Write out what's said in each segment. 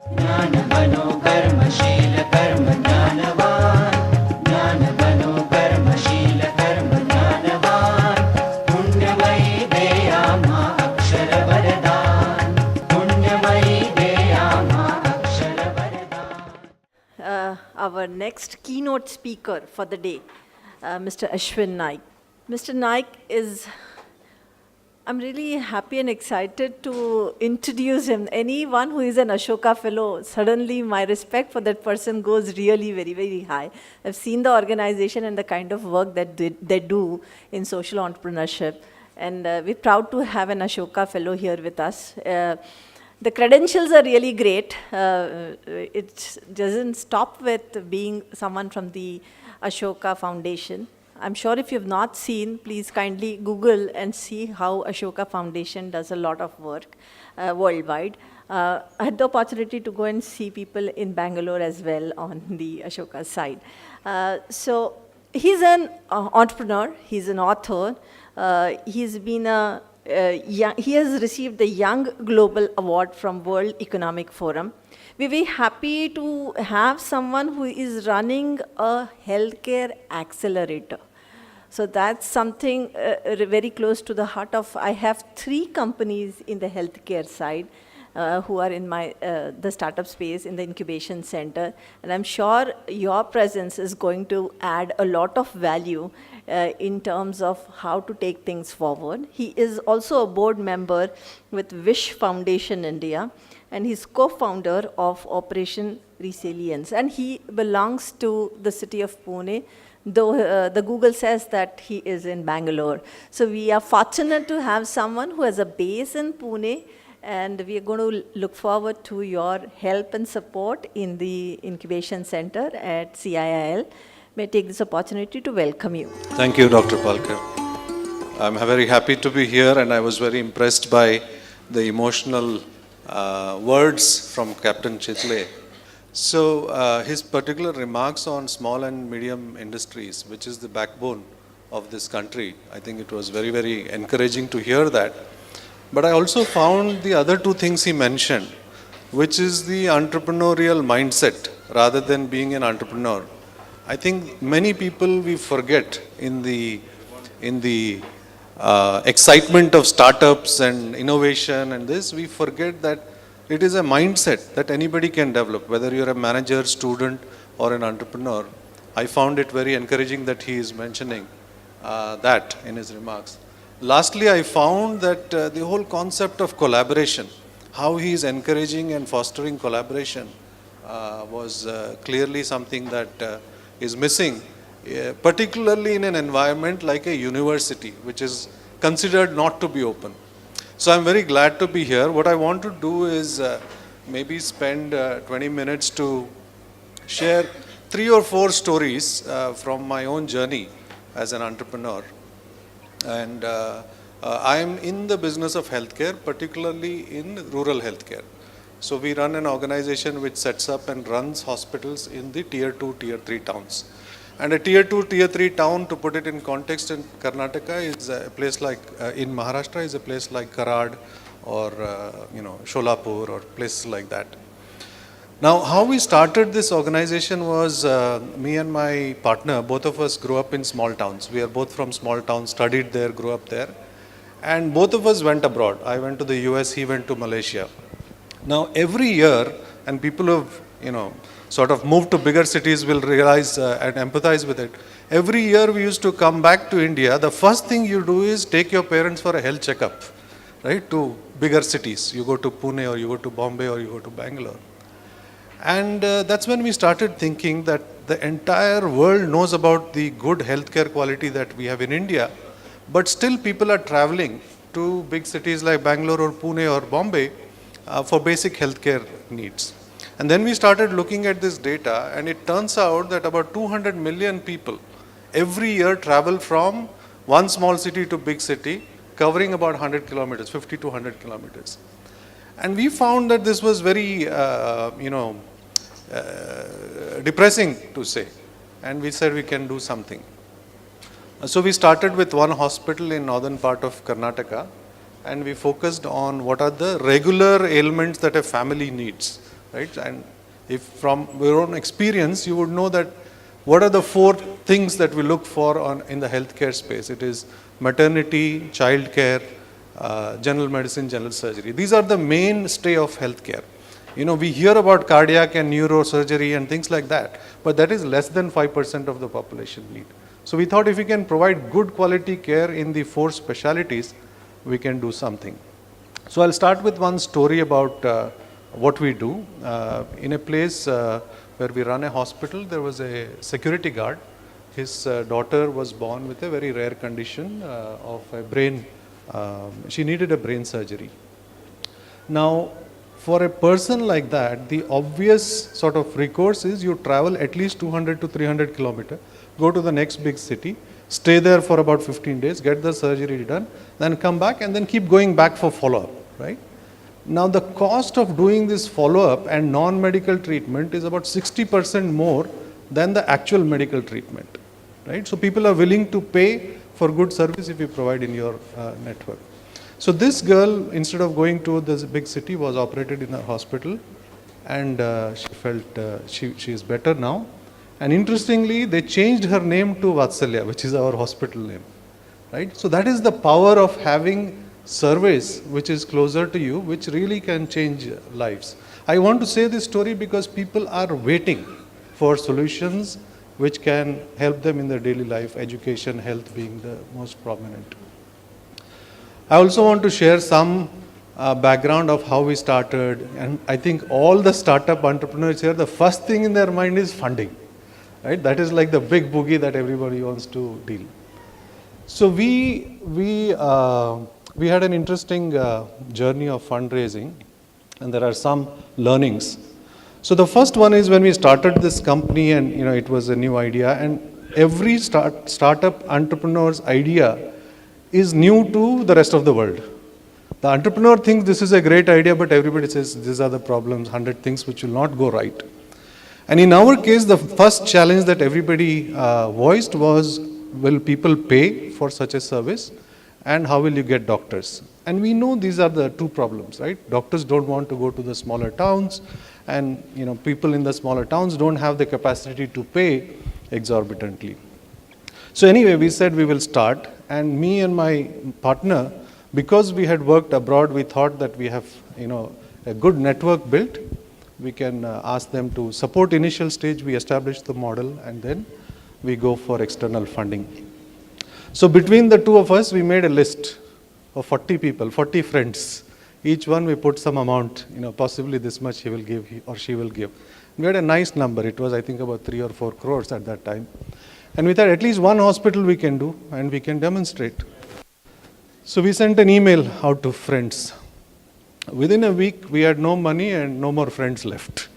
ज्ञानघनो कर्मशील कर्म ज्ञानवान् ज्ञानघनो कर्मशील कर्म ज्ञानवान् पुण्यमयी देयामा अक्षर वरदान पुण्यमयी देयामा अक्षर वरदान. Our next keynote speaker for the day, Mr. Ashwin Naik. Mr. Naik is, I'm really happy and excited to introduce him. Anyone who is an Ashoka Fellow, suddenly my respect for that person goes really very, very high. I've seen the organization and the kind of work that they do in social entrepreneurship. And we're proud to have an Ashoka Fellow here with us. The credentials are really great. It doesn't stop with being someone from the Ashoka Foundation. I'm sure if you've not seen, please kindly Google and see how Ashoka Foundation does a lot of work worldwide. I had the opportunity to go and see people in Bangalore as well on the Ashoka side. So he's an entrepreneur, he's an author, he's been he has received the Young Global Award from World Economic Forum. We're very happy to have someone who is running a healthcare accelerator. So that's something very close to the heart of, I have 3 companies in the healthcare side who are in my, the startup space in the incubation center. And I'm sure your presence is going to add a lot of value in terms of how to take things forward. He is also a board member with Wish Foundation India, and he's co-founder of Operation Resilience. And he belongs to the city of Pune, though the Google says that he is in Bangalore. So we are fortunate to have someone who has a base in Pune, and we are going to look forward to your help and support in the incubation center at CIIL. May I take this opportunity to welcome you. Thank you, Dr. Palkar. I'm very happy to be here, and I was very impressed by the emotional words from Captain Chitle. So his particular remarks on small and medium industries, which is the backbone of this country, I think it was very, very encouraging to hear that. But I also found the other 2 things he mentioned, which is the entrepreneurial mindset rather than being an entrepreneur. I think many people we forget in the excitement of startups and innovation and this, we forget that it is a mindset that anybody can develop, whether you're a manager, student, or an entrepreneur. I found it very encouraging that he is mentioning that in his remarks. Lastly, I found that the whole concept of collaboration, how he is encouraging and fostering collaboration was clearly something that is missing, particularly in an environment like a university, which is considered not to be open. So I'm very glad to be here. What I want to do is maybe spend 20 minutes to share 3 or 4 stories from my own journey as an entrepreneur. And I am in the business of healthcare, particularly in rural healthcare. So we run an organization which sets up and runs hospitals in the tier 2, tier 3 towns. And a tier 2, tier 3 town, to put it in context, in Karnataka is a place like, in Maharashtra is a place like Karad or Sholapur or places like that. Now, how we started this organization was me and my partner, both of us grew up in small towns. We are both from small towns, studied there, grew up there. And both of us went abroad. I went to the US, he went to Malaysia. Now, every year, and people who have, sort of moved to bigger cities will realize and empathize with it. Every year we used to come back to India. The first thing you do is take your parents for a health checkup, right, to bigger cities. You go to Pune or you go to Bombay or you go to Bangalore. And that's when we started thinking that the entire world knows about the good healthcare quality that we have in India, but still people are traveling to big cities like Bangalore or Pune or Bombay for basic healthcare needs. And then we started looking at this data, and it turns out that about 200 million people every year travel from one small city to big city, covering about 100 kilometers, 50 to 100 kilometers. And we found that this was very, depressing to say. And we said we can do something. So we started with one hospital in northern part of Karnataka, and we focused on what are the regular ailments that a family needs, right? And if from your own experience, you would know that what are the 4 things that we look for in the healthcare space? It is maternity, child care, general medicine, general surgery. These are the mainstay of healthcare. We hear about cardiac and neurosurgery and things like that, but that is less than 5% of the population need. So we thought if we can provide good quality care in the 4 specialties, we can do something. So I'll start with one story about what we do. In a place where we run a hospital, there was a security guard. His daughter was born with a very rare condition of a brain. She needed a brain surgery. Now, for a person like that, the obvious sort of recourse is you travel at least 200 to 300 kilometers, go to the next big city, stay there for about 15 days, get the surgery done, then come back and then keep going back for follow-up, right? Now the cost of doing this follow-up and non-medical treatment is about 60% more than the actual medical treatment, right? So people are willing to pay for good service if you provide in your network. So this girl, instead of going to this big city, was operated in a hospital, and she felt she is better now. And interestingly, they changed her name to Vatsalya, which is our hospital name, right? So that is the power of having service which is closer to you, which really can change lives. I want to say this story because people are waiting for solutions which can help them in their daily life, education, health being the most prominent. I also want to share some background of how we started, and I think all the startup entrepreneurs here, the first thing in their mind is funding, right? That is like the big boogie that everybody wants to deal. So we had an interesting journey of fundraising, and there are some learnings. So the first one is when we started this company, and it was a new idea, and every startup entrepreneur's idea is new to the rest of the world. The entrepreneur thinks this is a great idea, but everybody says these are the problems, 100 things which will not go right. And in our case, the first challenge that everybody voiced was, will people pay for such a service? And how will you get doctors? And we know these are the 2 problems, right? Doctors don't want to go to the smaller towns, and people in the smaller towns don't have the capacity to pay exorbitantly. So anyway, we said we will start, and me and my partner, because we had worked abroad, we thought that we have a good network built. We can ask them to support initial stage. We establish the model, and then we go for external funding. So between the 2 of us, we made a list of 40 people, 40 friends. Each one we put some amount, possibly this much he will give, he or she will give. We had a nice number. It was, I think, about 3 or 4 crores at that time. And we thought at least one hospital we can do, and we can demonstrate. So we sent an email out to friends. Within a week, we had no money and no more friends left.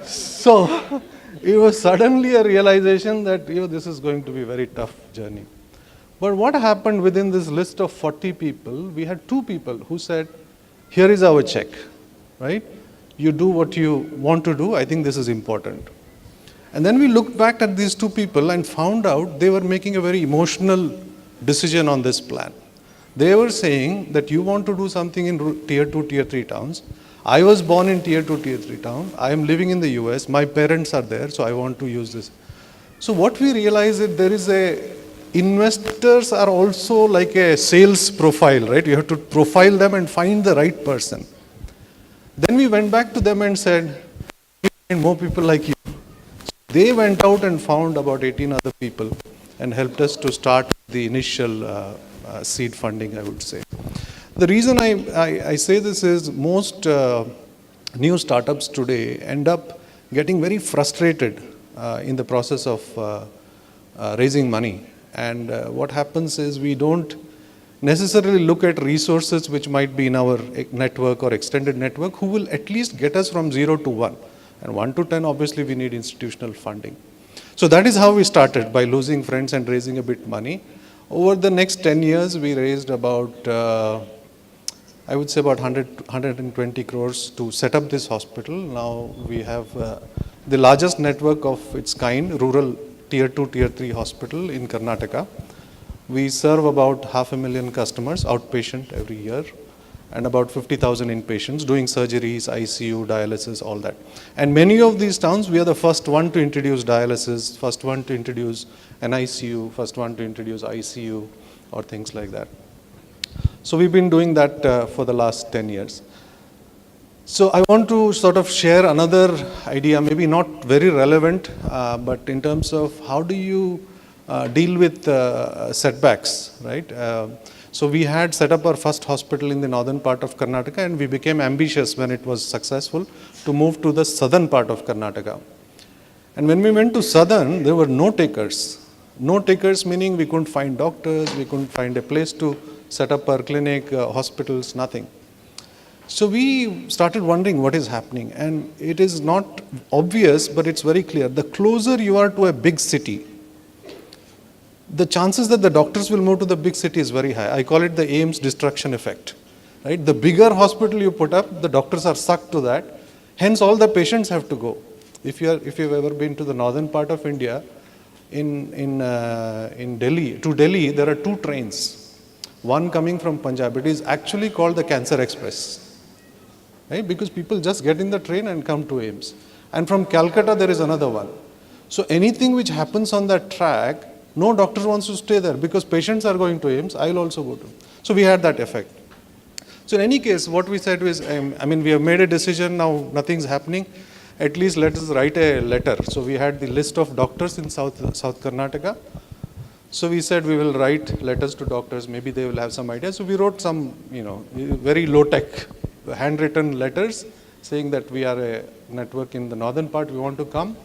So it was suddenly a realization that this is going to be a very tough journey. But what happened within this list of 40 people, we had 2 people who said, here is our check, right? You do what you want to do. I think this is important. And then we looked back at these 2 people and found out they were making a very emotional decision on this plan. They were saying that you want to do something in tier 2, tier 3 towns. I was born in tier 2, tier 3 town. I am living in the US. My parents are there, so I want to use this. So what we realized is there is investors are also like a sales profile, right? You have to profile them and find the right person. Then we went back to them and said, we need more people like you. So they went out and found about 18 other people and helped us to start the initial seed funding, I would say. The reason I say this is most new startups today end up getting very frustrated in the process of raising money. And what happens is we don't necessarily look at resources which might be in our network or extended network who will at least get us from 0 to 1. And 1 to 10, obviously, we need institutional funding. So that is how we started, by losing friends and raising a bit money. Over the next 10 years, we raised about, I would say about 120 crores to set up this hospital. Now we have the largest network of its kind, rural tier 2, tier 3 hospital in Karnataka. We serve about 500,000 customers, outpatient every year. and about 50,000 inpatients doing surgeries, ICU, dialysis, all that. And many of these towns, we are the first one to introduce dialysis, first one to introduce an ICU, first one to introduce ICU or things like that. So we've been doing that for the last 10 years. So I want to sort of share another idea, maybe not very relevant, but in terms of how do you deal with setbacks, right? So we had set up our first hospital in the northern part of Karnataka, and we became ambitious when it was successful to move to the southern part of Karnataka. And when we went to southern, there were no takers. No takers meaning we couldn't find doctors, we couldn't find a place to set up our clinic, hospitals, nothing. So we started wondering what is happening, and it is not obvious, but it's very clear. The closer you are to a big city, the chances that the doctors will move to the big city is very high. I call it the AIMS destruction effect. Right? The bigger hospital you put up, the doctors are sucked to that. Hence, all the patients have to go. If you've ever been to the northern part of India, in Delhi, to Delhi, there are two trains. One coming from Punjab. It is actually called the Cancer Express. Right? Because people just get in the train and come to AIMS. And from Calcutta, there is another one. So anything which happens on that track, no doctor wants to stay there because patients are going to AIMS, I'll also go to. So we had that effect. So in any case, what we said was, we have made a decision now, nothing's happening. At least let us write a letter. So we had the list of doctors in South Karnataka. So we said we will write letters to doctors, maybe they will have some ideas. So we wrote some, very low-tech, handwritten letters saying that we are a network in the northern part, we want to come.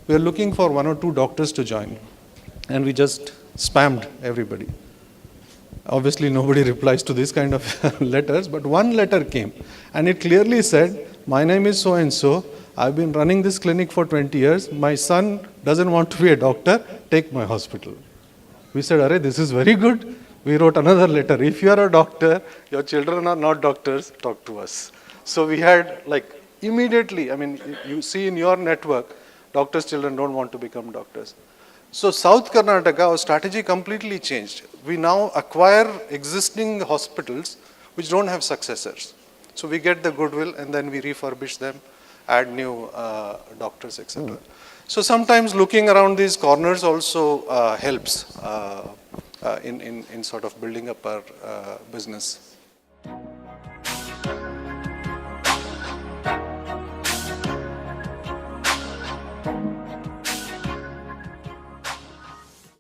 We are looking for 1 or 2 doctors to join. And we just spammed everybody. Obviously, nobody replies to this kind of letters, but one letter came. And it clearly said, my name is so-and-so. I've been running this clinic for 20 years. My son doesn't want to be a doctor. Take my hospital. We said, Arey, this is very good. We wrote another letter. If you are a doctor, your children are not doctors, talk to us. So we had immediately, you see in your network, doctors' children don't want to become doctors. So South Karnataka, our strategy completely changed. We now acquire existing hospitals which don't have successors. So we get the goodwill and then we refurbish them, add new doctors, etc. So sometimes looking around these corners also helps in sort of building up our business.